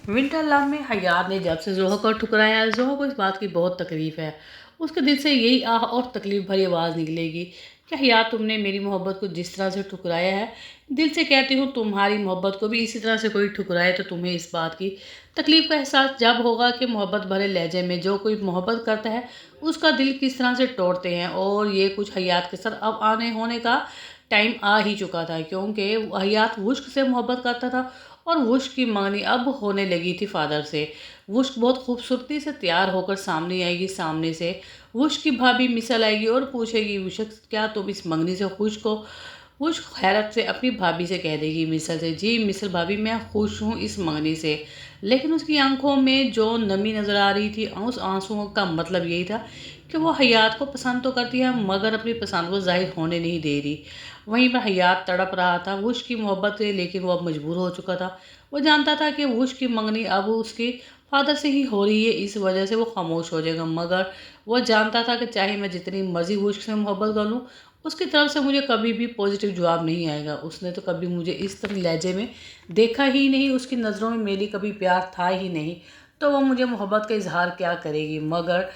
Winter love में हयात ने जब से जोहा को ठुकराया, जोहा को इस बात की बहुत तकलीफ़ है। उसके दिल से यही आह और तकलीफ़ भरी आवाज़ निकलेगी कि हयात, तुमने मेरी मोहब्बत को जिस तरह से ठुकराया है, दिल से कहती हूँ तुम्हारी मोहब्बत को भी इसी तरह से कोई ठुकराए तो तुम्हें इस बात की तकलीफ़ का एहसास जब होगा कि मोहब्बत भरे लहजे में जो कोई मोहब्बत करता है उसका दिल किस तरह से तोड़ते हैं। और ये कुछ हयात के साथ अब आने होने का टाइम आ ही चुका था, क्योंकि हयात वुश्क से मोहब्बत करता था और वुश्क की मंगनी अब होने लगी थी फादर से। वुश्क बहुत खूबसूरती से तैयार होकर सामने आएगी, सामने से वुश्क की भाभी मिसल आएगी और पूछेगी, वुश्क क्या तुम इस मंगनी से खुश हो? वुश्क हैरत से अपनी भाभी से कह देगी, मिसल से, जी मिसल भाभी मैं खुश हूँ इस मंगनी से। लेकिन उसकी आंखों में जो नमी नज़र आ रही थी, उस आंसुओं का मतलब यही था कि वो हयात को पसंद तो करती है मगर अपनी पसंद को जाहिर होने नहीं दे रही। वहीं पर हयात तड़प रहा था वुश की मोहब्बत से, लेकिन वो अब मजबूर हो चुका था। वो जानता था कि वुश की मंगनी अब उसके फादर से ही हो रही है, इस वजह से वो खामोश हो जाएगा। मगर वो जानता था कि चाहे मैं जितनी मर्जी वुश से मोहब्बत कर लूँ, उसकी तरफ से मुझे कभी भी पॉजिटिव जवाब नहीं आएगा। उसने तो कभी मुझे इस तरह लहजे में देखा ही नहीं, उसकी नज़रों में मेरी कभी प्यार था ही नहीं, तो वो मुझे मोहब्बत का इजहार क्या करेगी। मगर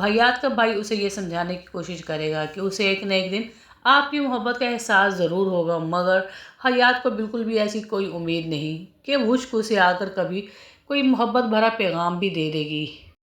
हयात का भाई उसे ये समझाने की कोशिश करेगा कि उसे एक न एक दिन आपकी मोहब्बत का एहसास ज़रूर होगा। मगर हयात को बिल्कुल भी ऐसी कोई उम्मीद नहीं कि वुश्क उसे आकर कभी कोई मोहब्बत भरा पैगाम भी दे देगी।